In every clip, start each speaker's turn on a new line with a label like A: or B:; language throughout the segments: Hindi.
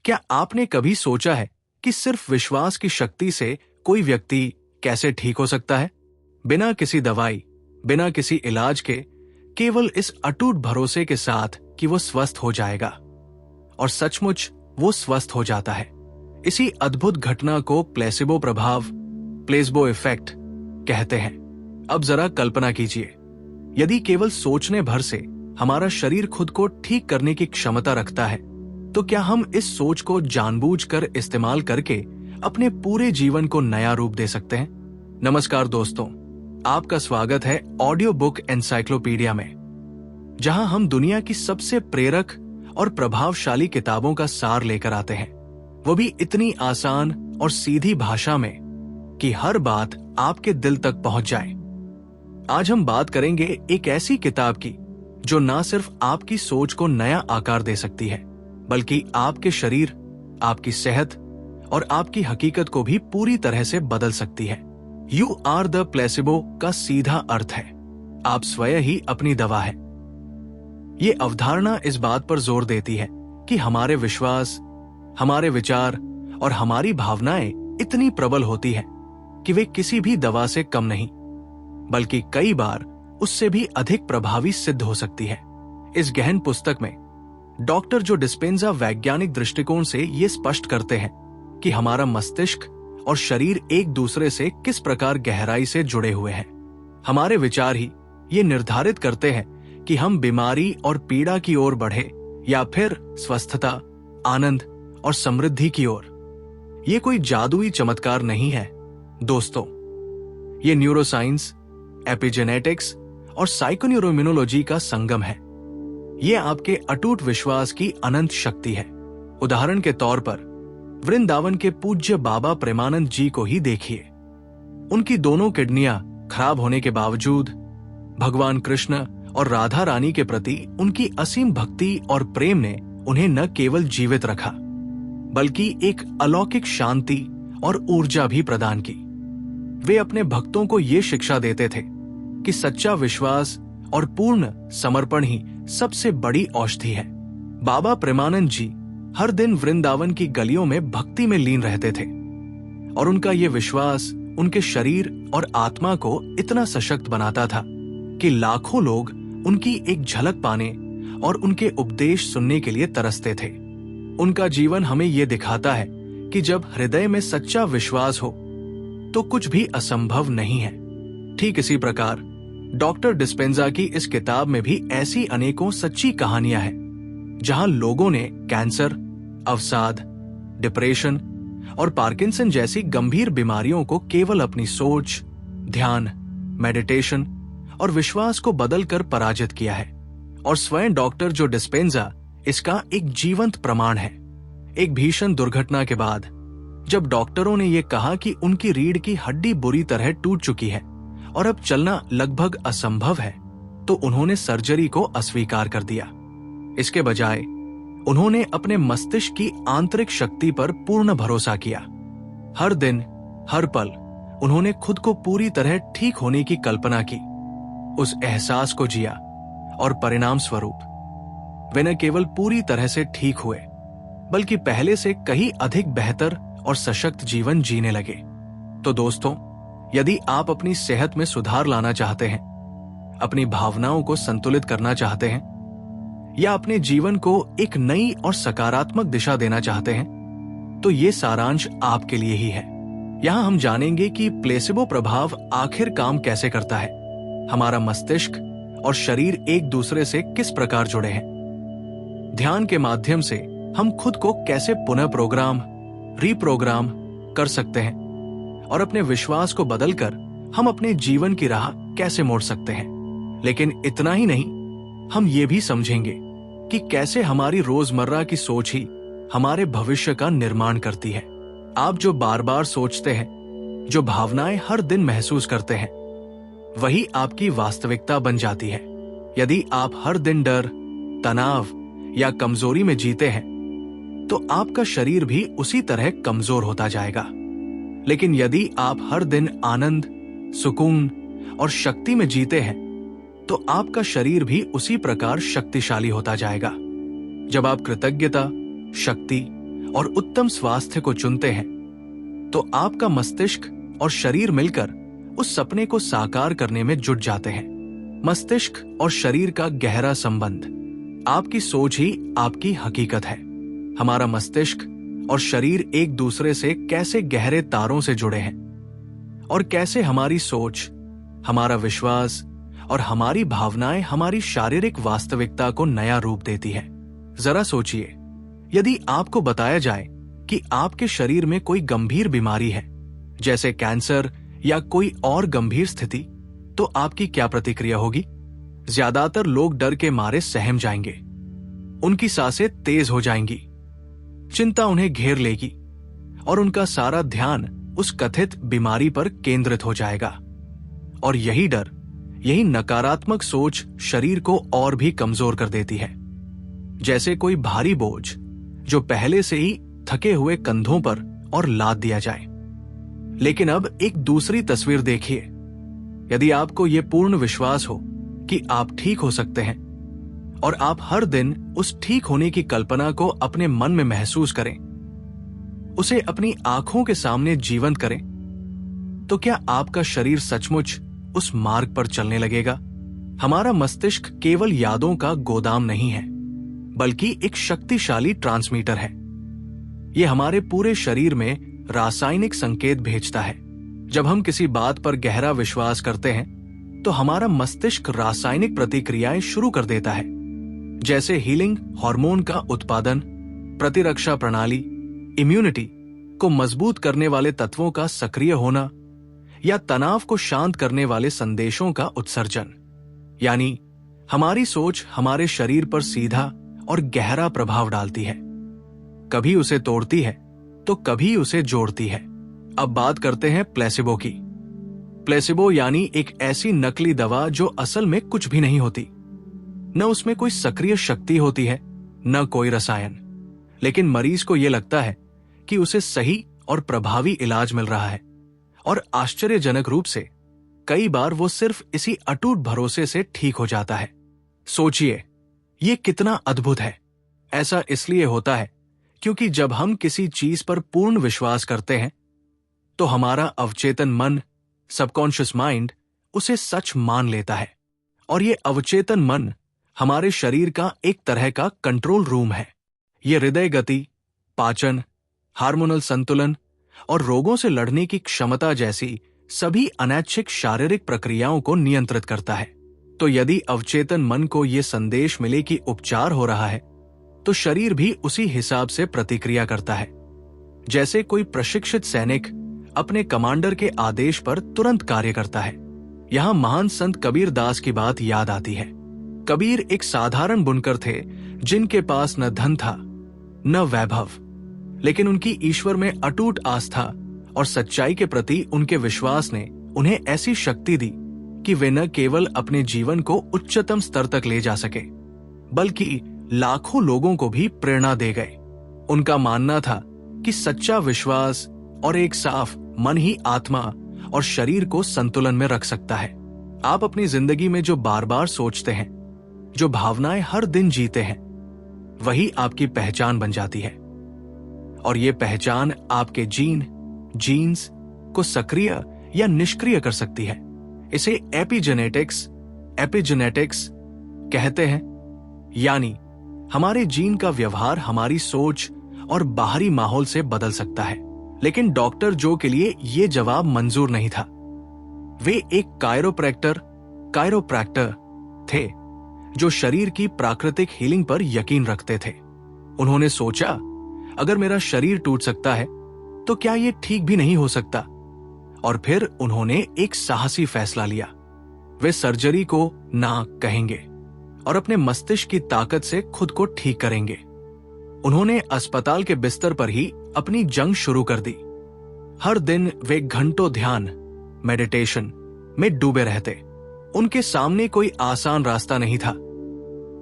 A: क्या आपने कभी सोचा है कि सिर्फ विश्वास की शक्ति से कोई व्यक्ति कैसे ठीक हो सकता है? बिना किसी दवाई, बिना किसी इलाज के, केवल इस अटूट भरोसे के साथ कि वो स्वस्थ हो जाएगा। और सचमुच वो स्वस्थ हो जाता है। इसी अद्भुत घटना को प्लेसिबो प्रभाव, प्लेसबो इफेक्ट कहते हैं। अब जरा कल्पना कीजिए, यदि केवल सोचने भर से हमारा शरीर खुद को ठीक करने की क्षमता रखता है, तो क्या हम इस सोच को जानबूझकर इस्तेमाल करके अपने पूरे जीवन को नया रूप दे सकते हैं? नमस्कार दोस्तों, आपका स्वागत है ऑडियो बुक एनसाइक्लोपीडिया में, जहां हम दुनिया की सबसे प्रेरक और प्रभावशाली किताबों का सार लेकर आते हैं, वो भी इतनी आसान और सीधी भाषा में कि हर बात आपके दिल तक पहुंच जाए। आज हम बात करेंगे एक ऐसी किताब की जो ना सिर्फ आपकी सोच को नया आकार दे सकती है, बल्कि आपके शरीर, आपकी सेहत और आपकी हकीकत को भी पूरी तरह से बदल सकती है। यू आर द प्लेसिबो का सीधा अर्थ है आप स्वयं ही अपनी दवा है। ये अवधारणा इस बात पर जोर देती है कि हमारे विश्वास, हमारे विचार और हमारी भावनाएं इतनी प्रबल होती हैं कि वे किसी भी दवा से कम नहीं, बल्कि कई बार उससे भी अधिक प्रभावी सिद्ध हो सकती है। इस गहन पुस्तक में डॉक्टर जो डिस्पेंजा वैज्ञानिक दृष्टिकोण से ये स्पष्ट करते हैं कि हमारा मस्तिष्क और शरीर एक दूसरे से किस प्रकार गहराई से जुड़े हुए हैं। हमारे विचार ही ये निर्धारित करते हैं कि हम बीमारी और पीड़ा की ओर बढ़े या फिर स्वस्थता, आनंद और समृद्धि की ओर। ये कोई जादुई चमत्कार नहीं है दोस्तों, ये न्यूरोसाइंस, एपिजेनेटिक्स और साइकोन्यूरोइम्यूनोलॉजी का संगम है। ये आपके अटूट विश्वास की अनंत शक्ति है। उदाहरण के तौर पर वृंदावन के पूज्य बाबा प्रेमानंद जी को ही देखिए। उनकी दोनों किडनियां खराब होने के बावजूद भगवान कृष्ण और राधा रानी के प्रति उनकी असीम भक्ति और प्रेम ने उन्हें न केवल जीवित रखा, बल्कि एक अलौकिक शांति और ऊर्जा भी प्रदान की। वे अपने भक्तों को ये शिक्षा देते थे कि सच्चा विश्वास और पूर्ण समर्पण ही सबसे बड़ी औषधि है। बाबा प्रेमानंद जी हर दिन वृंदावन की गलियों में भक्ति में लीन रहते थे और उनका ये विश्वास उनके शरीर और आत्मा को इतना सशक्त बनाता था कि लाखों लोग उनकी एक झलक पाने और उनके उपदेश सुनने के लिए तरसते थे। उनका जीवन हमें ये दिखाता है कि जब हृदय में सच्चा विश्वास हो तो कुछ भी असंभव नहीं है। ठीक इसी प्रकार डॉक्टर डिस्पेंजा की इस किताब में भी ऐसी अनेकों सच्ची कहानियां हैं जहां लोगों ने कैंसर, अवसाद, डिप्रेशन और पार्किंसन जैसी गंभीर बीमारियों को केवल अपनी सोच, ध्यान, मेडिटेशन और विश्वास को बदलकर पराजित किया है। और स्वयं डॉक्टर जो डिस्पेंजा इसका एक जीवंत प्रमाण है। एक भीषण दुर्घटना के बाद जब डॉक्टरों ने यह कहा कि उनकी रीढ़ की हड्डी बुरी तरह टूट चुकी है और अब चलना लगभग असंभव है, तो उन्होंने सर्जरी को अस्वीकार कर दिया। इसके बजाय उन्होंने अपने मस्तिष्क की आंतरिक शक्ति पर पूर्ण भरोसा किया। हर दिन, हर पल उन्होंने खुद को पूरी तरह ठीक होने की कल्पना की, उस एहसास को जिया और परिणाम स्वरूप वे न केवल पूरी तरह से ठीक हुए, बल्कि पहले से कहीं अधिक बेहतर और सशक्त जीवन जीने लगे। तो दोस्तों, यदि आप अपनी सेहत में सुधार लाना चाहते हैं, अपनी भावनाओं को संतुलित करना चाहते हैं या अपने जीवन को एक नई और सकारात्मक दिशा देना चाहते हैं, तो ये सारांश आपके लिए ही है। यहां हम जानेंगे कि प्लेसिबो प्रभाव आखिर काम कैसे करता है, हमारा मस्तिष्क और शरीर एक दूसरे से किस प्रकार जुड़े हैं, ध्यान के माध्यम से हम खुद को कैसे पुनः प्रोग्राम, रीप्रोग्राम कर सकते हैं और अपने विश्वास को बदलकर हम अपने जीवन की राह कैसे मोड़ सकते हैं। लेकिन इतना ही नहीं, हम ये भी समझेंगे कि कैसे हमारी रोजमर्रा की सोच ही हमारे भविष्य का निर्माण करती है। आप जो बार बार सोचते हैं, जो भावनाएं हर दिन महसूस करते हैं, वही आपकी वास्तविकता बन जाती है। यदि आप हर दिन डर, तनाव या कमजोरी में जीते हैं, तो आपका शरीर भी उसी तरह कमजोर होता जाएगा। लेकिन यदि आप हर दिन आनंद, सुकून और शक्ति में जीते हैं, तो आपका शरीर भी उसी प्रकार शक्तिशाली होता जाएगा। जब आप कृतज्ञता, शक्ति और उत्तम स्वास्थ्य को चुनते हैं, तो आपका मस्तिष्क और शरीर मिलकर उस सपने को साकार करने में जुट जाते हैं। मस्तिष्क और शरीर का गहरा संबंध। आपकी सोच ही आपकी हकीकत है। हमारा मस्तिष्क और शरीर एक दूसरे से कैसे गहरे तारों से जुड़े हैं और कैसे हमारी सोच, हमारा विश्वास और हमारी भावनाएं हमारी शारीरिक वास्तविकता को नया रूप देती है। जरा सोचिए, यदि आपको बताया जाए कि आपके शरीर में कोई गंभीर बीमारी है, जैसे कैंसर या कोई और गंभीर स्थिति, तो आपकी क्या प्रतिक्रिया होगी? ज्यादातर लोग डर के मारे सहम जाएंगे। उनकी सांसें तेज हो जाएंगी, चिंता उन्हें घेर लेगी और उनका सारा ध्यान उस कथित बीमारी पर केंद्रित हो जाएगा। और यही डर, यही नकारात्मक सोच शरीर को और भी कमजोर कर देती है। जैसे कोई भारी बोझ जो पहले से ही थके हुए कंधों पर और लाद दिया जाए। लेकिन अब एक दूसरी तस्वीर देखिए। यदि आपको यह पूर्ण विश्वास हो कि आप ठीक हो सकते हैं और आप हर दिन उस ठीक होने की कल्पना को अपने मन में महसूस करें, उसे अपनी आंखों के सामने जीवंत करें, तो क्या आपका शरीर सचमुच उस मार्ग पर चलने लगेगा? हमारा मस्तिष्क केवल यादों का गोदाम नहीं है, बल्कि एक शक्तिशाली ट्रांसमीटर है। यह हमारे पूरे शरीर में रासायनिक संकेत भेजता है। जब हम किसी बात पर गहरा विश्वास करते हैं, तो हमारा मस्तिष्क रासायनिक प्रतिक्रियाएं शुरू कर देता है, जैसे हीलिंग हार्मोन का उत्पादन, प्रतिरक्षा प्रणाली, इम्यूनिटी को मजबूत करने वाले तत्वों का सक्रिय होना या तनाव को शांत करने वाले संदेशों का उत्सर्जन। यानी हमारी सोच हमारे शरीर पर सीधा और गहरा प्रभाव डालती है, कभी उसे तोड़ती है तो कभी उसे जोड़ती है। अब बात करते हैं प्लेसिबो की। प्लेसिबो यानी एक ऐसी नकली दवा जो असल में कुछ भी नहीं होती। न उसमें कोई सक्रिय शक्ति होती है, न कोई रसायन, लेकिन मरीज को यह लगता है कि उसे सही और प्रभावी इलाज मिल रहा है। और आश्चर्यजनक रूप से कई बार वो सिर्फ इसी अटूट भरोसे से ठीक हो जाता है। सोचिए, ये कितना अद्भुत है। ऐसा इसलिए होता है क्योंकि जब हम किसी चीज पर पूर्ण विश्वास करते हैं, तो हमारा अवचेतन मन, सबकॉन्शियस माइंड, उसे सच मान लेता है। और ये अवचेतन मन हमारे शरीर का एक तरह का कंट्रोल रूम है। ये हृदय गति, पाचन, हार्मोनल संतुलन और रोगों से लड़ने की क्षमता जैसी सभी अनैच्छिक शारीरिक प्रक्रियाओं को नियंत्रित करता है। तो यदि अवचेतन मन को यह संदेश मिले कि उपचार हो रहा है, तो शरीर भी उसी हिसाब से प्रतिक्रिया करता है। जैसे कोई प्रशिक्षित सैनिक अपने कमांडर के आदेश पर तुरंत कार्य करता है। यहां महान संत कबीर दास की बात याद आती है। कबीर एक साधारण बुनकर थे, जिनके पास न धन था न वैभव, लेकिन उनकी ईश्वर में अटूट आस्था और सच्चाई के प्रति उनके विश्वास ने उन्हें ऐसी शक्ति दी कि वे न केवल अपने जीवन को उच्चतम स्तर तक ले जा सके, बल्कि लाखों लोगों को भी प्रेरणा दे गए। उनका मानना था कि सच्चा विश्वास और एक साफ मन ही आत्मा और शरीर को संतुलन में रख सकता है। आप अपनी जिंदगी में जो बार बार सोचते हैं, जो भावनाएं हर दिन जीते हैं, वही आपकी पहचान बन जाती है। और ये पहचान आपके जीन्स को सक्रिय या निष्क्रिय कर सकती है। इसे एपिजेनेटिक्स कहते हैं। यानी हमारे जीन का व्यवहार हमारी सोच और बाहरी माहौल से बदल सकता है। लेकिन डॉक्टर जो के लिए यह जवाब मंजूर नहीं था। वे एक कायरोप्रैक्टर थे जो शरीर की प्राकृतिक हीलिंग पर यकीन रखते थे। उन्होंने सोचा, अगर मेरा शरीर टूट सकता है तो क्या यह ठीक भी नहीं हो सकता? और फिर उन्होंने एक साहसी फैसला लिया। वे सर्जरी को ना कहेंगे और अपने मस्तिष्क की ताकत से खुद को ठीक करेंगे। उन्होंने अस्पताल के बिस्तर पर ही अपनी जंग शुरू कर दी। हर दिन वे घंटों ध्यान, मेडिटेशन में डूबे रहते। उनके सामने कोई आसान रास्ता नहीं था।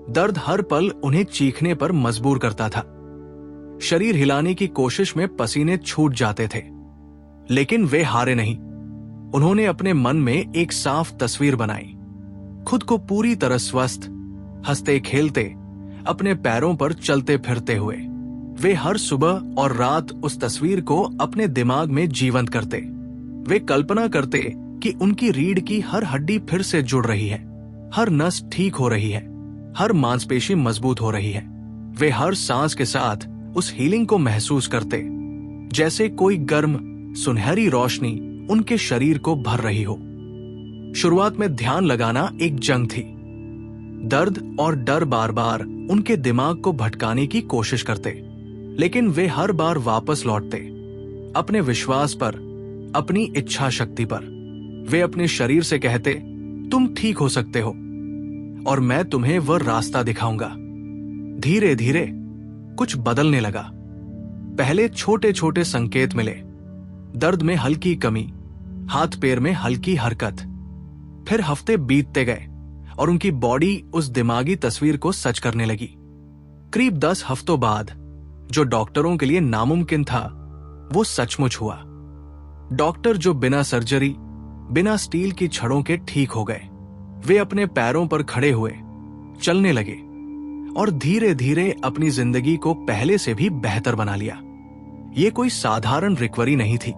A: दर्द हर पल उन्हें चीखने पर मजबूर करता था। शरीर हिलाने की कोशिश में पसीने छूट जाते थे, लेकिन वे हारे नहीं। उन्होंने अपने मन में एक साफ तस्वीर बनाई, खुद को पूरी तरह स्वस्थ, हंसते खेलते, अपने पैरों पर चलते फिरते हुए। वे हर सुबह और रात उस तस्वीर को अपने दिमाग में जीवंत करते। वे कल्पना करते कि उनकी रीढ़ की हर हड्डी फिर से जुड़ रही है, हर नस ठीक हो रही है, हर मांसपेशी मजबूत हो रही है। वे हर सांस के साथ उस हीलिंग को महसूस करते, जैसे कोई गर्म सुनहरी रोशनी उनके शरीर को भर रही हो। शुरुआत में ध्यान लगाना एक जंग थी। दर्द और डर बार बार उनके दिमाग को भटकाने की कोशिश करते, लेकिन वे हर बार वापस लौटते अपने विश्वास पर, अपनी इच्छा शक्ति पर। वे अपने शरीर से कहते, तुम ठीक हो सकते हो और मैं तुम्हें वह रास्ता दिखाऊंगा। धीरे धीरे कुछ बदलने लगा। पहले छोटे छोटे संकेत मिले, दर्द में हल्की कमी, हाथ पैर में हल्की हरकत। फिर हफ्ते बीतते गए और उनकी बॉडी उस दिमागी तस्वीर को सच करने लगी। करीब 10 हफ्तों बाद जो डॉक्टरों के लिए नामुमकिन था, वो सचमुच हुआ। डॉक्टर जो बिना सर्जरी, बिना स्टील की छड़ों के ठीक हो गए। वे अपने पैरों पर खड़े हुए, चलने लगे और धीरे धीरे अपनी जिंदगी को पहले से भी बेहतर बना लिया। ये कोई साधारण रिकवरी नहीं थी,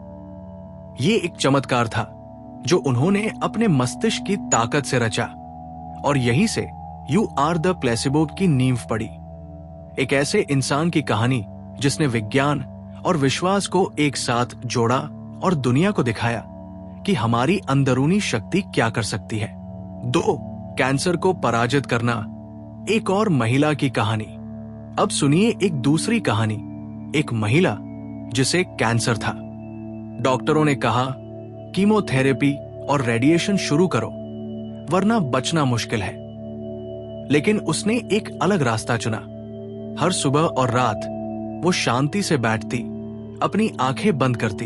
A: ये एक चमत्कार था जो उन्होंने अपने मस्तिष्क की ताकत से रचा। और यहीं से यू आर द प्लेसिबो की नींव पड़ी। एक ऐसे इंसान की कहानी जिसने विज्ञान और विश्वास को एक साथ जोड़ा और दुनिया को दिखाया कि हमारी अंदरूनी शक्ति क्या कर सकती है। 2, कैंसर को पराजित करना। एक और महिला की कहानी। अब सुनिए एक दूसरी कहानी, एक महिला जिसे कैंसर था। डॉक्टरों ने कहा, कीमोथेरेपी और रेडिएशन शुरू करो वरना बचना मुश्किल है। लेकिन उसने एक अलग रास्ता चुना। हर सुबह और रात वो शांति से बैठती, अपनी आंखें बंद करती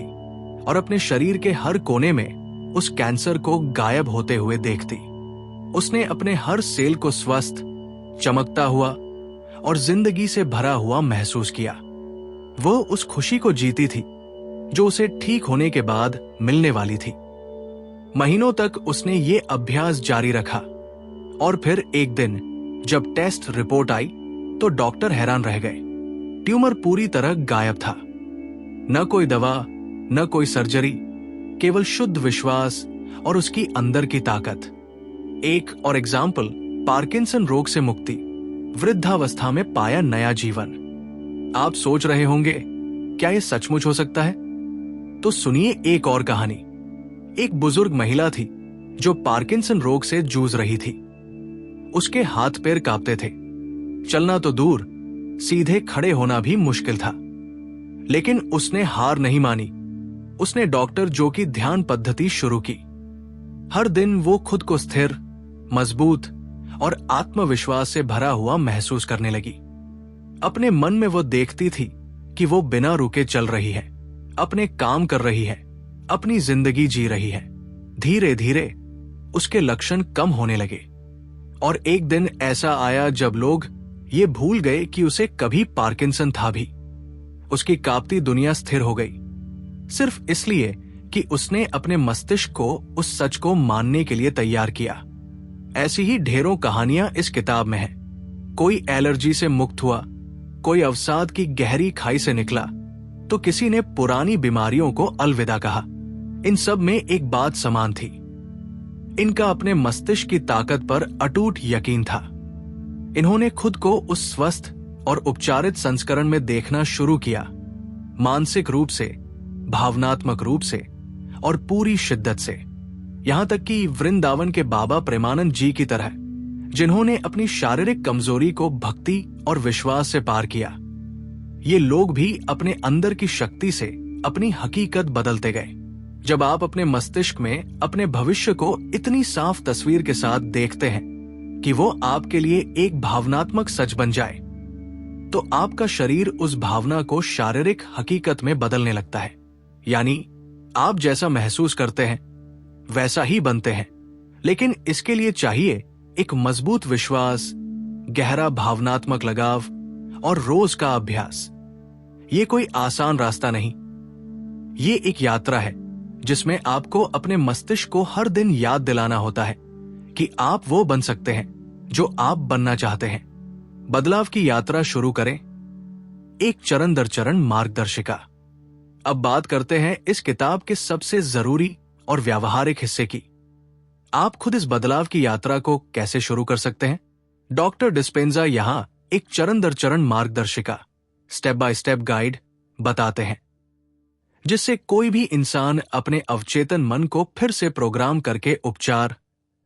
A: और अपने शरीर के हर कोने में उस कैंसर को गायब होते हुए देखती। उसने अपने हर सेल को स्वस्थ, चमकता हुआ और जिंदगी से भरा हुआ महसूस किया। वो उस खुशी को जीती थी जो उसे ठीक होने के बाद मिलने वाली थी। महीनों तक उसने ये अभ्यास जारी रखा और फिर एक दिन जब टेस्ट रिपोर्ट आई तो डॉक्टर हैरान रह गए। ट्यूमर पूरी तरह गायब था। न कोई दवा, न कोई सर्जरी, केवल शुद्ध विश्वास और उसकी अंदर की ताकत। एक और एग्जाम्पल, पार्किंसन रोग से मुक्ति, वृद्धावस्था में पाया नया जीवन। आप सोच रहे होंगे, क्या यह सचमुच हो सकता है? तो सुनिए एक और कहानी। एक बुजुर्ग महिला थी जो पार्किंसन रोग से जूझ रही थी। उसके हाथ पैर कांपते थे, चलना तो दूर, सीधे खड़े होना भी मुश्किल था। लेकिन उसने हार नहीं मानी। उसने डॉक्टर जो की ध्यान पद्धति शुरू की। हर दिन वो खुद को स्थिर, मजबूत और आत्मविश्वास से भरा हुआ महसूस करने लगी। अपने मन में वो देखती थी कि वो बिना रुके चल रही है, अपने काम कर रही है, अपनी जिंदगी जी रही है। धीरे धीरे उसके लक्षण कम होने लगे और एक दिन ऐसा आया जब लोग ये भूल गए कि उसे कभी पार्किंसन था भी। उसकी कांपती दुनिया स्थिर हो गई, सिर्फ इसलिए कि उसने अपने मस्तिष्क को उस सच को मानने के लिए तैयार किया। ऐसी ही ढेरों कहानियां इस किताब में हैं। कोई एलर्जी से मुक्त हुआ, कोई अवसाद की गहरी खाई से निकला, तो किसी ने पुरानी बीमारियों को अलविदा कहा। इन सब में एक बात समान थी, इनका अपने मस्तिष्क की ताकत पर अटूट यकीन था। इन्होंने खुद को उस स्वस्थ और उपचारित संस्करण में देखना शुरू किया, मानसिक रूप से, भावनात्मक रूप से और पूरी शिद्दत से। यहां तक कि वृंदावन के बाबा प्रेमानंद जी की तरह, जिन्होंने अपनी शारीरिक कमजोरी को भक्ति और विश्वास से पार किया। ये लोग भी अपने अंदर की शक्ति से अपनी हकीकत बदलते गए। जब आप अपने मस्तिष्क में अपने भविष्य को इतनी साफ तस्वीर के साथ देखते हैं कि वो आपके लिए एक भावनात्मक सच बन जाए, तो आपका शरीर उस भावना को शारीरिक हकीकत में बदलने लगता है। यानी आप जैसा महसूस करते हैं वैसा ही बनते हैं। लेकिन इसके लिए चाहिए एक मजबूत विश्वास, गहरा भावनात्मक लगाव और रोज का अभ्यास। ये कोई आसान रास्ता नहीं, ये एक यात्रा है जिसमें आपको अपने मस्तिष्क को हर दिन याद दिलाना होता है कि आप वो बन सकते हैं जो आप बनना चाहते हैं। बदलाव की यात्रा शुरू करें एक चरण दर चरण मार्गदर्शिका। अब बात करते हैं इस किताब के सबसे जरूरी और व्यावहारिक हिस्से की। आप खुद इस बदलाव की यात्रा को कैसे शुरू कर सकते हैं? डॉक्टर डिस्पेंजा यहां एक चरण दर चरण मार्गदर्शिका, स्टेप बाय स्टेप गाइड बताते हैं, जिससे कोई भी इंसान अपने अवचेतन मन को फिर से प्रोग्राम करके उपचार,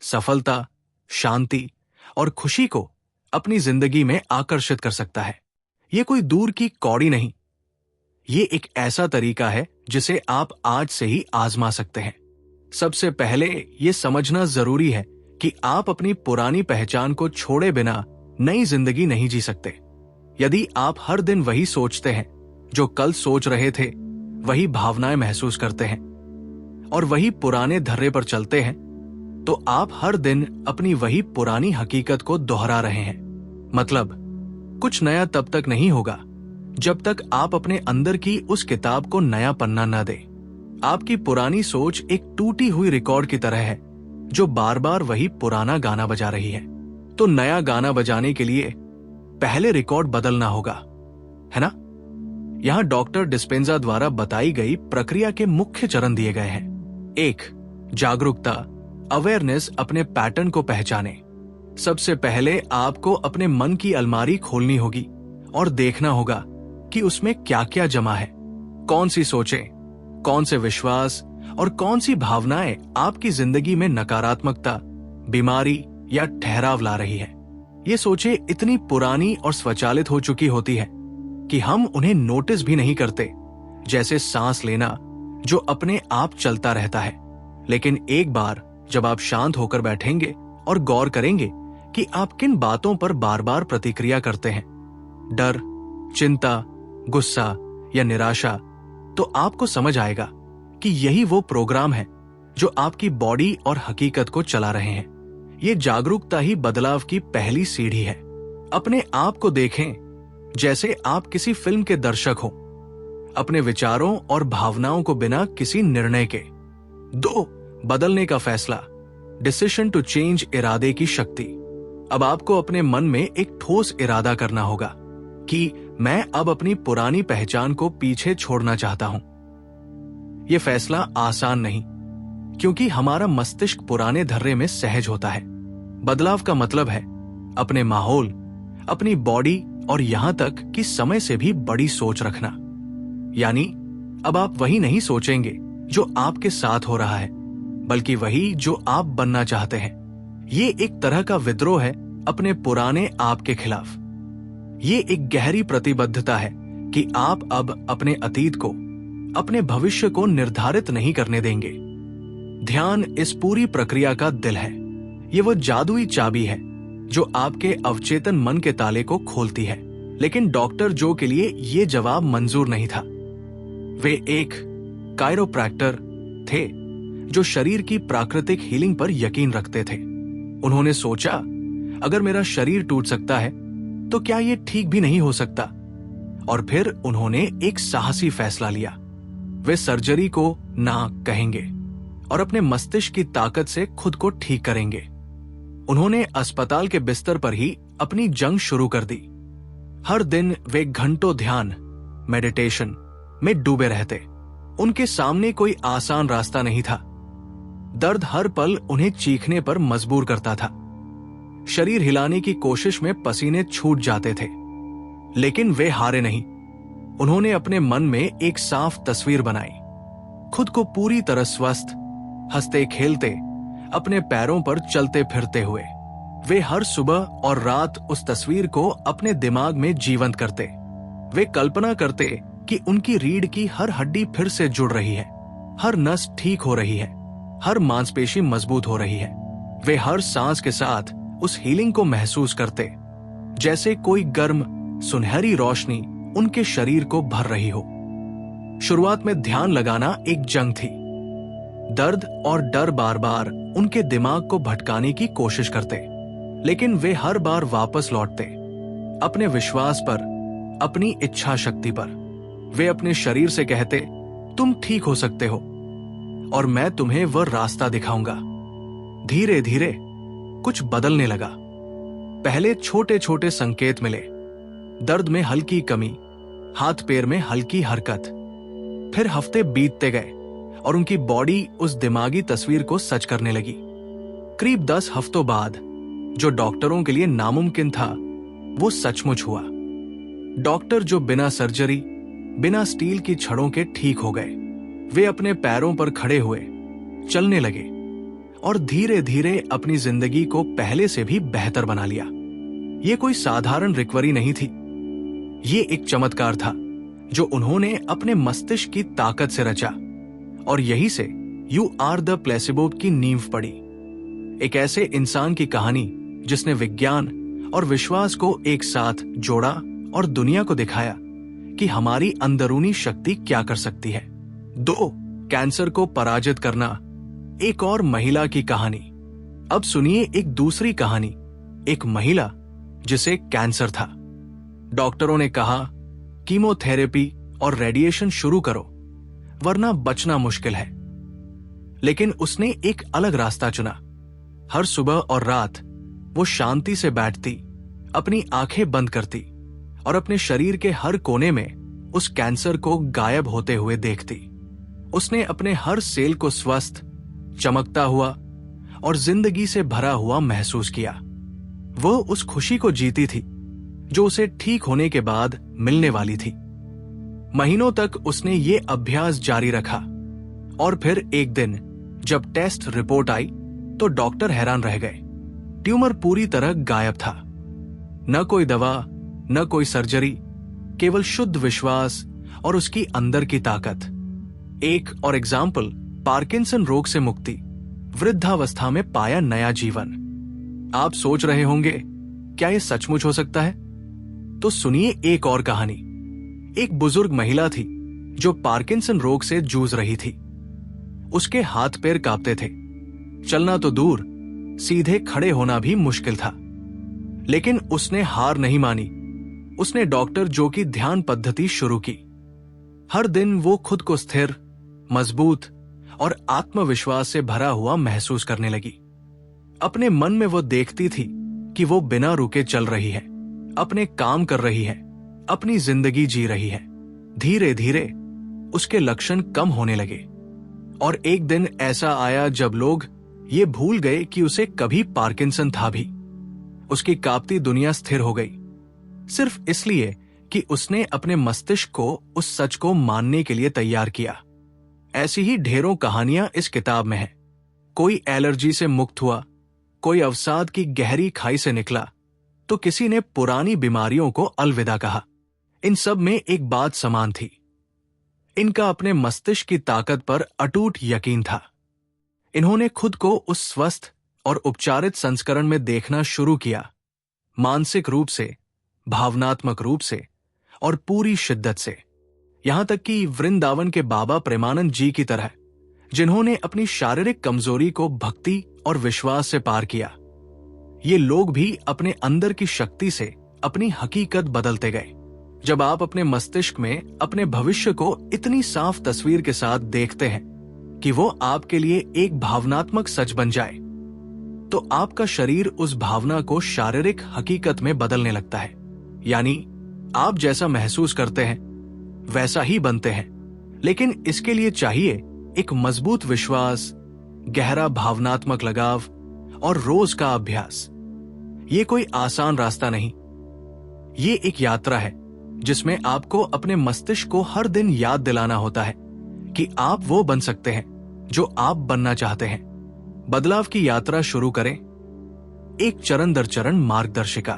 A: सफलता, शांति और खुशी को अपनी जिंदगी में आकर्षित कर सकता है। ये कोई दूर की कौड़ी नहीं, ये एक ऐसा तरीका है जिसे आप आज से ही आजमा सकते हैं। सबसे पहले ये समझना जरूरी है कि आप अपनी पुरानी पहचान को छोड़े बिना नई जिंदगी नहीं जी सकते। यदि आप हर दिन वही सोचते हैं जो कल सोच रहे थे, वही भावनाएं महसूस करते हैं और वही पुराने धर्रे पर चलते हैं, तो आप हर दिन अपनी वही पुरानी हकीकत को दोहरा रहे हैं। मतलब कुछ नया तब तक नहीं होगा जब तक आप अपने अंदर की उस किताब को नया पन्ना न दे। आपकी पुरानी सोच एक टूटी हुई रिकॉर्ड की तरह है जो बार बार वही पुराना गाना बजा रही है। तो नया गाना बजाने के लिए पहले रिकॉर्ड बदलना होगा, है ना? यहां डॉक्टर डिस्पेंजा द्वारा बताई गई प्रक्रिया के मुख्य चरण दिए गए हैं। 1. जागरूकता, अवेयरनेस। अपने पैटर्न को पहचाने। सबसे पहले आपको अपने मन की अलमारी खोलनी होगी और देखना होगा कि उसमें क्या क्या जमा है। कौन सी सोचें, कौन से विश्वास और कौन सी भावनाएं आपकी जिंदगी में नकारात्मकता, बीमारी या ठहराव ला रही है। ये सोचें इतनी पुरानी और स्वचालित हो चुकी होती है कि हम उन्हें नोटिस भी नहीं करते, जैसे सांस लेना जो अपने आप चलता रहता है। लेकिन एक बार जब आप शांत होकर बैठेंगे और गौर करेंगे कि आप किन बातों पर बार बार प्रतिक्रिया करते हैं, डर, चिंता, गुस्सा या निराशा, तो आपको समझ आएगा कि यही वो प्रोग्राम है जो आपकी बॉडी और हकीकत को चला रहे हैं। ये जागरूकता ही बदलाव की पहली सीढ़ी है। अपने आप को देखें जैसे आप किसी फिल्म के दर्शक हो, अपने विचारों और भावनाओं को बिना किसी निर्णय के। 2. बदलने का फैसला, डिसीजन टू चेंज। इरादे की शक्ति। अब आपको अपने मन में एक ठोस इरादा करना होगा कि मैं अब अपनी पुरानी पहचान को पीछे छोड़ना चाहता हूं। यह फैसला आसान नहीं, क्योंकि हमारा मस्तिष्क पुराने धर्रे में सहज होता है। बदलाव का मतलब है अपने माहौल, अपनी बॉडी और यहां तक कि समय से भी बड़ी सोच रखना। यानी अब आप वही नहीं सोचेंगे जो आपके साथ हो रहा है, बल्कि वही जो आप बनना चाहते हैं। ये एक तरह का विद्रोह है अपने पुराने आप के खिलाफ। ये एक गहरी प्रतिबद्धता है कि आप अब अपने अतीत को, अपने भविष्य को निर्धारित नहीं करने देंगे। ध्यान इस पूरी प्रक्रिया का दिल है। ये वो जादुई चाबी है जो आपके अवचेतन मन के ताले को खोलती है। लेकिन डॉक्टर जो के लिए ये जवाब मंजूर नहीं था। वे एक कायरोप्रैक्टर थे जो शरीर की प्राकृतिक हीलिंग पर यकीन रखते थे। उन्होंने सोचा, अगर मेरा शरीर टूट सकता है तो क्या ये ठीक भी नहीं हो सकता? और फिर उन्होंने एक साहसी फैसला लिया। वे सर्जरी को ना कहेंगे और अपने मस्तिष्क की ताकत से खुद को ठीक करेंगे। उन्होंने अस्पताल के बिस्तर पर ही अपनी जंग शुरू कर दी। हर दिन वे घंटों ध्यान, मेडिटेशन में डूबे रहते। उनके सामने कोई आसान रास्ता नहीं था। दर्द हर पल उन्हें चीखने पर मजबूर करता था। शरीर हिलाने की कोशिश में पसीने छूट जाते थे, लेकिन वे हारे नहीं। उन्होंने अपने मन में एक साफ तस्वीर बनाई, खुद को पूरी तरह स्वस्थ, हंसते खेलते, अपने पैरों पर चलते फिरते हुए। वे हर सुबह और रात उस तस्वीर को अपने दिमाग में जीवंत करते। वे कल्पना करते कि उनकी रीढ़ की हर हड्डी फिर से जुड़ रही है, हर नस ठीक हो रही है, हर मांसपेशी मजबूत हो रही है। वे हर सांस के साथ उस हीलिंग को महसूस करते, जैसे कोई गर्म सुनहरी रोशनी उनके शरीर को भर रही हो। शुरुआत में ध्यान लगाना एक जंग थी। दर्द और डर बार बार उनके दिमाग को भटकाने की कोशिश करते, लेकिन वे हर बार वापस लौटते अपने विश्वास पर, अपनी इच्छा शक्ति पर। वे अपने शरीर से कहते, तुम ठीक हो सकते हो और मैं तुम्हें वह रास्ता दिखाऊंगा। धीरे धीरे कुछ बदलने लगा। पहले छोटे छोटे संकेत मिले, दर्द में हल्की कमी, हाथ पैर में हल्की हरकत। फिर हफ्ते बीतते गए और उनकी बॉडी उस दिमागी तस्वीर को सच करने लगी। करीब 10 हफ्तों बाद जो डॉक्टरों के लिए नामुमकिन था वो सचमुच हुआ। डॉक्टर जो बिना सर्जरी, बिना स्टील की छड़ों के ठीक हो गए, वे अपने पैरों पर खड़े हुए, चलने लगे और धीरे धीरे अपनी जिंदगी को पहले से भी बेहतर बना लिया। ये कोई साधारण रिकवरी नहीं थी, ये एक चमत्कार था जो उन्होंने अपने मस्तिष्क की ताकत से रचा और यही से यू आर द प्लेसिबो की नींव पड़ी। एक ऐसे इंसान की कहानी जिसने विज्ञान और विश्वास को एक साथ जोड़ा और दुनिया को दिखाया कि हमारी अंदरूनी शक्ति क्या कर सकती है। 2. कैंसर को पराजित करना। एक और महिला की कहानी। अब सुनिए एक दूसरी कहानी, एक महिला जिसे कैंसर था। डॉक्टरों ने कहा कीमोथेरेपी और रेडिएशन शुरू करो वरना बचना मुश्किल है, लेकिन उसने एक अलग रास्ता चुना। हर सुबह और रात वो शांति से बैठती, अपनी आंखें बंद करती और अपने शरीर के हर कोने में उस कैंसर को गायब होते हुए देखती। उसने अपने हर सेल को स्वस्थ, चमकता हुआ और जिंदगी से भरा हुआ महसूस किया। वो उस खुशी को जीती थी जो उसे ठीक होने के बाद मिलने वाली थी। महीनों तक उसने ये अभ्यास जारी रखा और फिर एक दिन जब टेस्ट रिपोर्ट आई तो डॉक्टर हैरान रह गए। ट्यूमर पूरी तरह गायब था। न कोई दवा, न कोई सर्जरी, केवल शुद्ध विश्वास और उसकी अंदर की ताकत। एक और एग्जाम्पल, पार्किंसन रोग से मुक्ति, वृद्धावस्था में पाया नया जीवन। आप सोच रहे होंगे क्या यह सचमुच हो सकता है? तो सुनिए एक और कहानी। एक बुजुर्ग महिला थी जो पार्किंसन रोग से जूझ रही थी। उसके हाथ पैर कांपते थे, चलना तो दूर, सीधे खड़े होना भी मुश्किल था। लेकिन उसने हार नहीं मानी। उसने डॉक्टर जो की ध्यान पद्धति शुरू की। हर दिन वो खुद को स्थिर, मजबूत और आत्मविश्वास से भरा हुआ महसूस करने लगी। अपने मन में वो देखती थी कि वो बिना रुके चल रही है, अपने काम कर रही है, अपनी जिंदगी जी रही है। धीरे धीरे उसके लक्षण कम होने लगे और एक दिन ऐसा आया जब लोग ये भूल गए कि उसे कभी पार्किंसन था भी। उसकी कांपती दुनिया स्थिर हो गई, सिर्फ इसलिए कि उसने अपने मस्तिष्क को उस सच को मानने के लिए तैयार किया। ऐसी ही ढेरों कहानियां इस किताब में हैं। कोई एलर्जी से मुक्त हुआ, कोई अवसाद की गहरी खाई से निकला, तो किसी ने पुरानी बीमारियों को अलविदा कहा। इन सब में एक बात समान थी, इनका अपने मस्तिष्क की ताकत पर अटूट यकीन था। इन्होंने खुद को उस स्वस्थ और उपचारित संस्करण में देखना शुरू किया, मानसिक रूप से, भावनात्मक रूप से और पूरी शिद्दत से। यहां तक कि वृंदावन के बाबा प्रेमानंद जी की तरह, जिन्होंने अपनी शारीरिक कमजोरी को भक्ति और विश्वास से पार किया। ये लोग भी अपने अंदर की शक्ति से अपनी हकीकत बदलते गए। जब आप अपने मस्तिष्क में अपने भविष्य को इतनी साफ तस्वीर के साथ देखते हैं कि वो आपके लिए एक भावनात्मक सच बन जाए, तो आपका शरीर उस भावना को शारीरिक हकीकत में बदलने लगता है। यानी आप जैसा महसूस करते हैं वैसा ही बनते हैं। लेकिन इसके लिए चाहिए एक मजबूत विश्वास, गहरा भावनात्मक लगाव और रोज का अभ्यास। ये कोई आसान रास्ता नहीं, ये एक यात्रा है जिसमें आपको अपने मस्तिष्क को हर दिन याद दिलाना होता है कि आप वो बन सकते हैं जो आप बनना चाहते हैं। बदलाव की यात्रा शुरू करें, एक चरण दर चरण मार्गदर्शिका।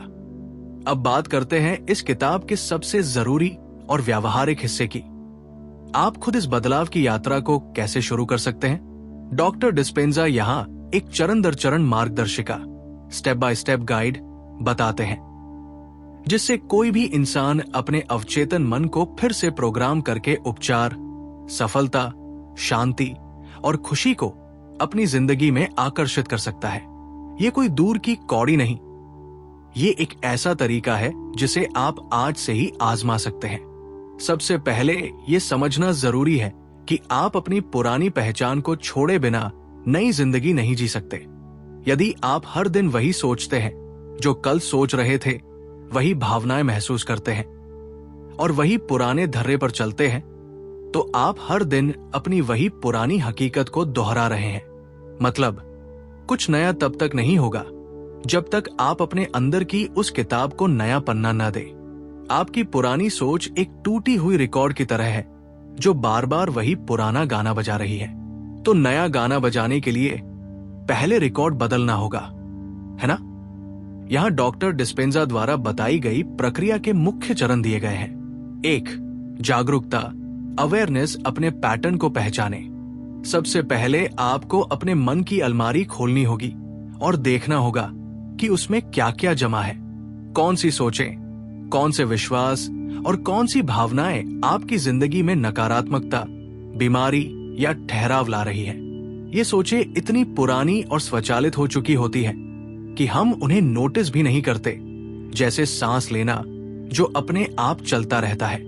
A: अब बात करते हैं इस किताब के सबसे जरूरी और व्यावहारिक हिस्से की। आप खुद इस बदलाव की यात्रा को कैसे शुरू कर सकते हैं? डॉक्टर डिस्पेंजा यहां एक चरण दर चरण मार्गदर्शिका, स्टेप बाय स्टेप गाइड बताते हैं, जिससे कोई भी इंसान अपने अवचेतन मन को फिर से प्रोग्राम करके उपचार, सफलता, शांति और खुशी को अपनी जिंदगी में आकर्षित कर सकता है। ये कोई दूर की कौड़ी नहीं, ये एक ऐसा तरीका है जिसे आप आज से ही आजमा सकते हैं। सबसे पहले ये समझना जरूरी है कि आप अपनी पुरानी पहचान को छोड़े बिना नई जिंदगी नहीं जी सकते। यदि आप हर दिन वही सोचते हैं जो कल सोच रहे थे, वही भावनाएं महसूस करते हैं, और वही पुराने धर्रे पर चलते हैं, तो आप हर दिन अपनी वही पुरानी हकीकत को दोहरा रहे हैं। मतलब कुछ नया तब तक नहीं होगा जब तक आप अपने अंदर की उस किताब को नया पन्ना न दे। आपकी पुरानी सोच एक टूटी हुई रिकॉर्ड की तरह है जो बार बार वही पुराना गाना बजा रही है। तो नया गाना बजाने के लिए पहले रिकॉर्ड बदलना होगा, है ना? यहां डॉक्टर डिस्पेंजा द्वारा बताई गई प्रक्रिया के मुख्य चरण दिए गए हैं। 1. जागरूकता, अवेयरनेस, अपने पैटर्न को पहचाने। सबसे पहले आपको अपने मन की अलमारी खोलनी होगी और देखना होगा कि उसमें क्या क्या जमा है। कौन सी सोचें, कौन से विश्वास और कौन सी भावनाएं आपकी जिंदगी में नकारात्मकता, बीमारी या ठहराव ला रही है। ये सोचें इतनी पुरानी और स्वचालित हो चुकी होती है कि हम उन्हें नोटिस भी नहीं करते, जैसे सांस लेना जो अपने आप चलता रहता है।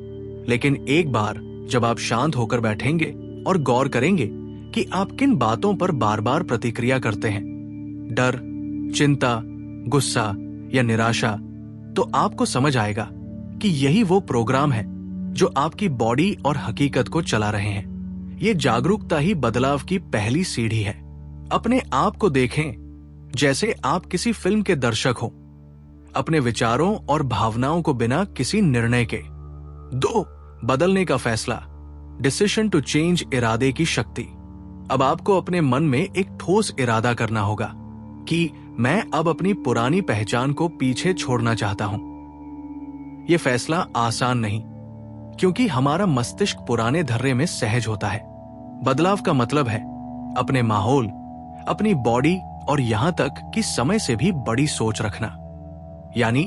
A: लेकिन एक बार जब आप शांत होकर बैठेंगे और गौर करेंगे कि आप किन बातों पर बार बार प्रतिक्रिया करते हैं, डर, चिंता, गुस्सा या निराशा, तो आपको समझ आएगा कि यही वो प्रोग्राम है जो आपकी बॉडी और हकीकत को चला रहे हैं। ये जागरूकता ही बदलाव की पहली सीढ़ी है। अपने आप को देखें जैसे आप किसी फिल्म के दर्शक हो, अपने विचारों और भावनाओं को बिना किसी निर्णय के। 2. बदलने का फैसला, डिसीजन टू चेंज, इरादे की शक्ति। अब आपको अपने मन में एक ठोस इरादा करना होगा कि मैं अब अपनी पुरानी पहचान को पीछे छोड़ना चाहता हूं। यह फैसला आसान नहीं, क्योंकि हमारा मस्तिष्क पुराने धर्रे में सहज होता है। बदलाव का मतलब है अपने माहौल, अपनी बॉडी और यहां तक कि समय से भी बड़ी सोच रखना। यानी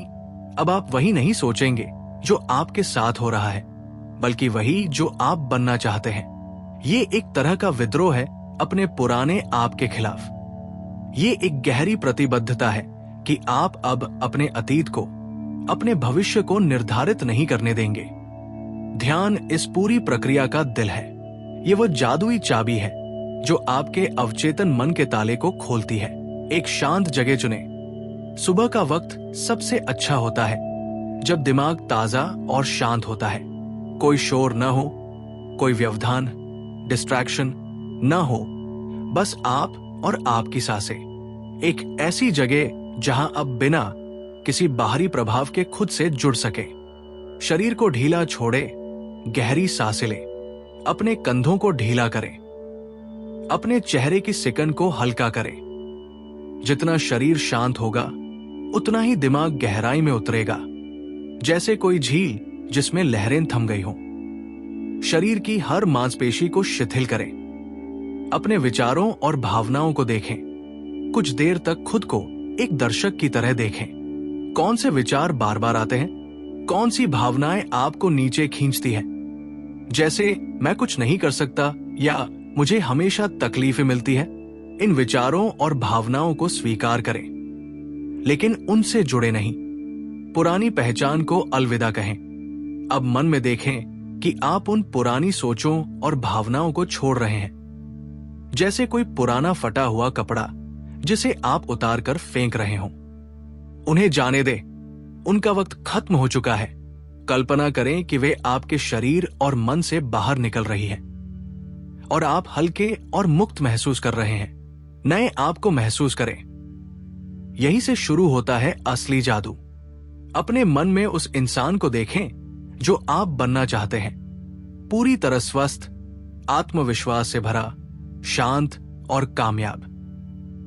A: अब आप वही नहीं सोचेंगे जो आपके साथ हो रहा है, बल्कि वही जो आप बनना चाहते हैं। ये एक तरह का विद्रोह है अपने पुराने आप के खिलाफ। ये एक गहरी प्रतिबद्धता है कि आप अब अपने अतीत को, अपने भविष्य को निर्धारित नहीं करने देंगे। ध्यान इस पूरी प्रक्रिया का दिल है। ये वो जादुई चाबी है जो आपके अवचेतन मन के ताले को खोलती है। एक शांत जगह चुनें। सुबह का वक्त सबसे अच्छा होता है जब दिमाग ताजा और शांत होता है। कोई शोर न हो, कोई व्यवधान, डिस्ट्रैक्शन न हो, बस आप और आपकी सांसें। एक ऐसी जगह जहां अब बिना किसी बाहरी प्रभाव के खुद से जुड़ सके। शरीर को ढीला छोड़े, गहरी सांसें लें, अपने कंधों को ढीला करें, अपने चेहरे की सिकन को हल्का करें। जितना शरीर शांत होगा उतना ही दिमाग गहराई में उतरेगा, जैसे कोई झील जिसमें लहरें थम गई हों। शरीर की हर मांसपेशी को शिथिल करें। अपने विचारों और भावनाओं को देखें। कुछ देर तक खुद को एक दर्शक की तरह देखें। कौन से विचार बार बार आते हैं, कौन सी भावनाएं आपको नीचे खींचती हैं, जैसे मैं कुछ नहीं कर सकता या मुझे हमेशा तकलीफें मिलती है। इन विचारों और भावनाओं को स्वीकार करें, लेकिन उनसे जुड़े नहीं। पुरानी पहचान को अलविदा कहें। अब मन में देखें कि आप उन पुरानी सोचों और भावनाओं को छोड़ रहे हैं, जैसे कोई पुराना फटा हुआ कपड़ा जिसे आप उतार कर फेंक रहे हों। उन्हें जाने दें, उनका वक्त खत्म हो चुका है। कल्पना करें कि वे आपके शरीर और मन से बाहर निकल रही है और आप हल्के और मुक्त महसूस कर रहे हैं। नए आप को महसूस करें। यहीं से शुरू होता है असली जादू। अपने मन में उस इंसान को देखें जो आप बनना चाहते हैं, पूरी तरह स्वस्थ, आत्मविश्वास से भरा, शांत और कामयाब।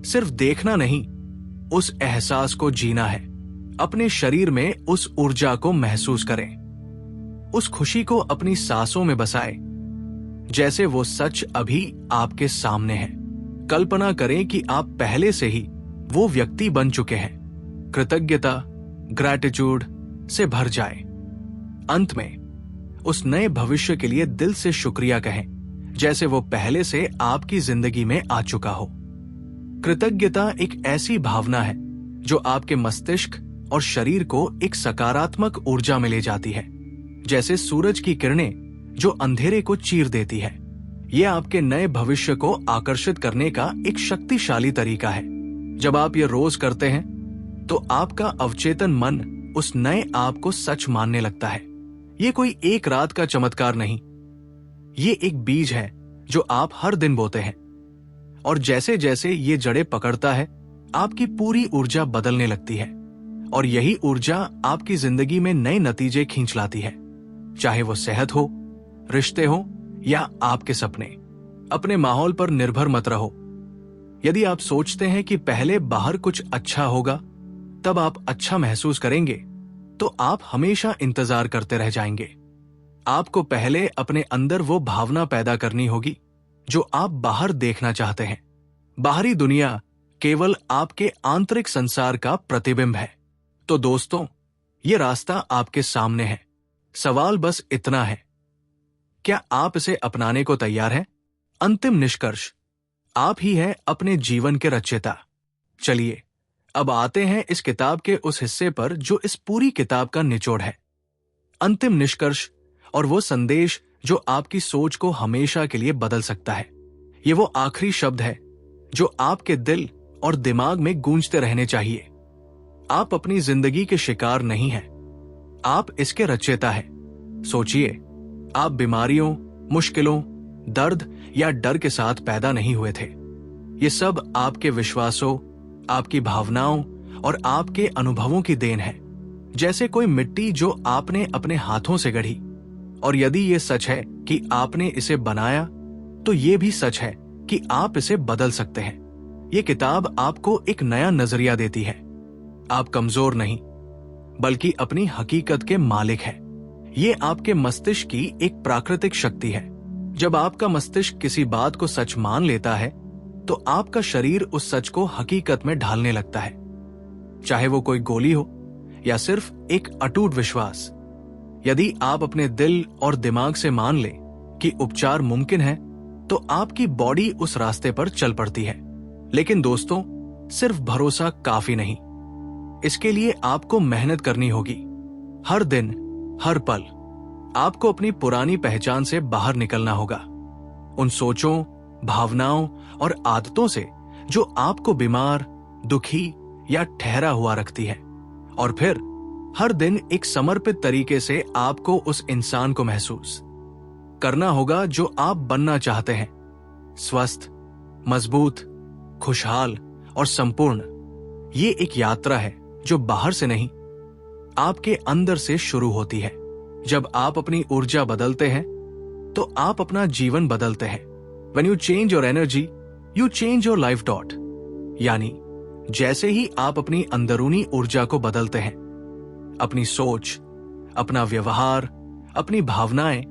A: सिर्फ देखना नहीं, उस एहसास को जीना है। अपने शरीर में उस ऊर्जा को महसूस करें। उस खुशी को अपनी सांसों में बसाएं, जैसे वो सच अभी आपके सामने है। कल्पना करें कि आप पहले से ही वो व्यक्ति बन चुके हैं। कृतज्ञता, ग्रैटिट्यूड से भर जाए। अंत में उस नए भविष्य के लिए दिल से शुक्रिया कहें, जैसे वो पहले से आपकी जिंदगी में आ चुका हो। कृतज्ञता एक ऐसी भावना है जो आपके मस्तिष्क और शरीर को एक सकारात्मक ऊर्जा में ले जाती है, जैसे सूरज की किरणें जो अंधेरे को चीर देती है। यह आपके नए भविष्य को आकर्षित करने का एक शक्तिशाली तरीका है। जब आप ये रोज करते हैं तो आपका अवचेतन मन उस नए आप को सच मानने लगता है। ये कोई एक रात का चमत्कार नहीं, ये एक बीज है जो आप हर दिन बोते हैं, और जैसे जैसे ये जड़ें पकड़ता है आपकी पूरी ऊर्जा बदलने लगती है, और यही ऊर्जा आपकी जिंदगी में नए नतीजे खींच लाती है। चाहे वो सेहत हो, रिश्ते हो या आपके सपने। अपने माहौल पर निर्भर मत रहो। यदि आप सोचते हैं कि पहले बाहर कुछ अच्छा होगा तब आप अच्छा महसूस करेंगे, तो आप हमेशा इंतजार करते रह जाएंगे। आपको पहले अपने अंदर वो भावना पैदा करनी होगी जो आप बाहर देखना चाहते हैं। बाहरी दुनिया केवल आपके आंतरिक संसार का प्रतिबिंब है। तो दोस्तों, ये रास्ता आपके सामने है। सवाल बस इतना है, क्या आप इसे अपनाने को तैयार हैं? अंतिम निष्कर्ष, आप ही हैं अपने जीवन के रचयिता। चलिए अब आते हैं इस किताब के उस हिस्से पर जो इस पूरी किताब का निचोड़ है। अंतिम निष्कर्ष और वो संदेश जो आपकी सोच को हमेशा के लिए बदल सकता है। ये वो आखिरी शब्द है जो आपके दिल और दिमाग में गूंजते रहने चाहिए। आप अपनी जिंदगी के शिकार नहीं हैं, आप इसके रचयिता हैं। सोचिए, आप बीमारियों, मुश्किलों, दर्द या डर के साथ पैदा नहीं हुए थे। ये सब आपके विश्वासों, आपकी भावनाओं और आपके अनुभवों की देन है, जैसे कोई मिट्टी जो आपने अपने हाथों से गढ़ी। और यदि ये सच है कि आपने इसे बनाया, तो ये भी सच है कि आप इसे बदल सकते हैं। ये किताब आपको एक नया नजरिया देती है। आप कमजोर नहीं, बल्कि अपनी हकीकत के मालिक हैं। ये आपके मस्तिष्क की एक प्राकृतिक शक्ति है। जब आपका मस्तिष्क किसी बात को सच मान लेता है, तो आपका शरीर उस सच को हकीकत में ढालने लगता है। चाहे वो कोई गोली हो या सिर्फ एक अटूट विश्वास। यदि आप अपने दिल और दिमाग से मान लें कि उपचार मुमकिन है, तो आपकी बॉडी उस रास्ते पर चल पड़ती है। लेकिन दोस्तों, सिर्फ भरोसा काफी नहीं, इसके लिए आपको मेहनत करनी होगी। हर दिन, हर पल आपको अपनी पुरानी पहचान से बाहर निकलना होगा, उन सोचों, भावनाओं और आदतों से जो आपको बीमार, दुखी या ठहरा हुआ रखती है। और फिर हर दिन एक समर्पित तरीके से आपको उस इंसान को महसूस करना होगा जो आप बनना चाहते हैं। स्वस्थ, मजबूत, खुशहाल और संपूर्ण। ये एक यात्रा है जो बाहर से नहीं, आपके अंदर से शुरू होती है। जब आप अपनी ऊर्जा बदलते हैं, तो आप अपना जीवन बदलते हैं। When you change your energy, you change your life. यानी जैसे ही आप अपनी अंदरूनी ऊर्जा को बदलते हैं, अपनी सोच, अपना व्यवहार, अपनी भावनाएं,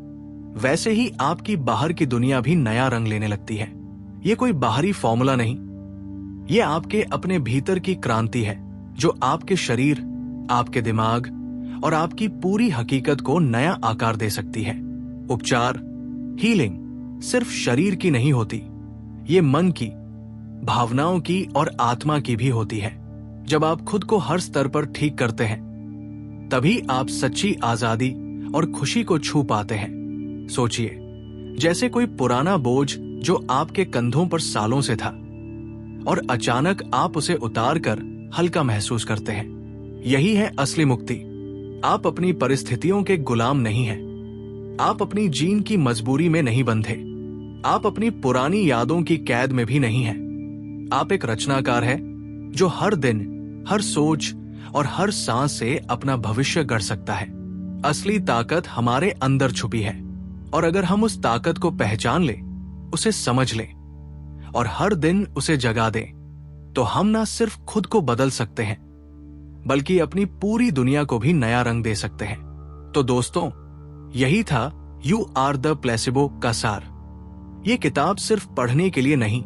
A: वैसे ही आपकी बाहर की दुनिया भी नया रंग लेने लगती है। ये कोई बाहरी फॉर्मूला नहीं, ये आपके अपने भीतर की क्रांति है जो आपके शरीर, आपके दिमाग और आपकी पूरी हकीकत को नया आकार दे सकती है। उपचार, हीलिंग सिर्फ शरीर की नहीं होती, ये मन की, भावनाओं की और आत्मा की भी होती है। जब आप खुद को हर स्तर पर ठीक करते हैं, तभी आप सच्ची आजादी और खुशी को छू पाते हैं। सोचिए, जैसे कोई पुराना बोझ जो आपके कंधों पर सालों से था और अचानक आप उसे उतारकर हल्का महसूस करते हैं। यही है असली मुक्ति। आप अपनी परिस्थितियों के गुलाम नहीं हैं। आप अपनी जीन की मजबूरी में नहीं बंधे। आप अपनी पुरानी यादों की कैद में भी नहीं हैं। आप एक रचनाकार है जो हर दिन, हर सोच और हर सांस से अपना भविष्य गढ़ सकता है। असली ताकत हमारे अंदर छुपी है, और अगर हम उस ताकत को पहचान लें, उसे समझ लें और हर दिन उसे जगा दें, तो हम ना सिर्फ खुद को बदल सकते हैं, बल्कि अपनी पूरी दुनिया को भी नया रंग दे सकते हैं। तो दोस्तों, यही था यू आर द प्लेसिबो का सार। ये किताब सिर्फ पढ़ने के लिए नहीं,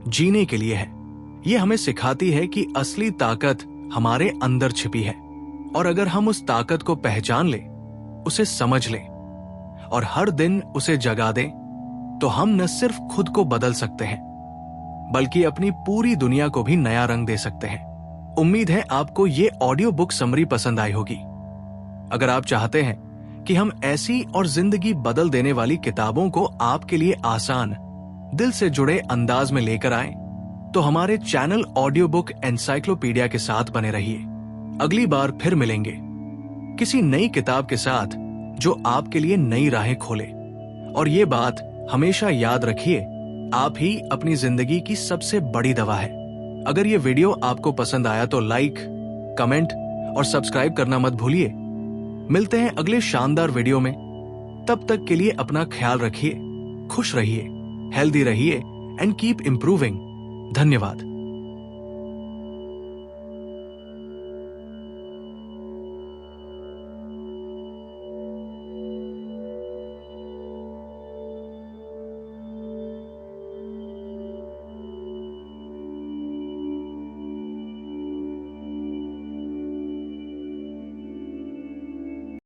A: जीने के लिए है। ये हमें सिखाती है कि असली ताकत हमारे अंदर छिपी है, और अगर हम उस ताकत को पहचान लें, उसे समझ लें और हर दिन उसे जगा दें, तो हम न सिर्फ खुद को बदल सकते हैं, बल्कि अपनी पूरी दुनिया को भी नया रंग दे सकते हैं। उम्मीद है आपको ये ऑडियो बुक समरी पसंद आई होगी। अगर आप चाहते हैं कि हम ऐसी और जिंदगी बदल देने वाली किताबों को आपके लिए आसान, दिल से जुड़े अंदाज में लेकर आएं, तो हमारे चैनल ऑडियो बुक एनसाइक्लोपीडिया के साथ बने रहिए। अगली बार फिर मिलेंगे किसी नई किताब के साथ जो आपके लिए नई राहें खोले। और ये बात हमेशा याद रखिए, आप ही अपनी जिंदगी की सबसे बड़ी दवा है। अगर ये वीडियो आपको पसंद आया तो लाइक, कमेंट और सब्सक्राइब करना मत भूलिए। मिलते हैं अगले शानदार वीडियो में। तब तक के लिए अपना ख्याल रखिए, खुश रहिए, हेल्दी रहिए एंड कीप इम्प्रूविंग। धन्यवाद।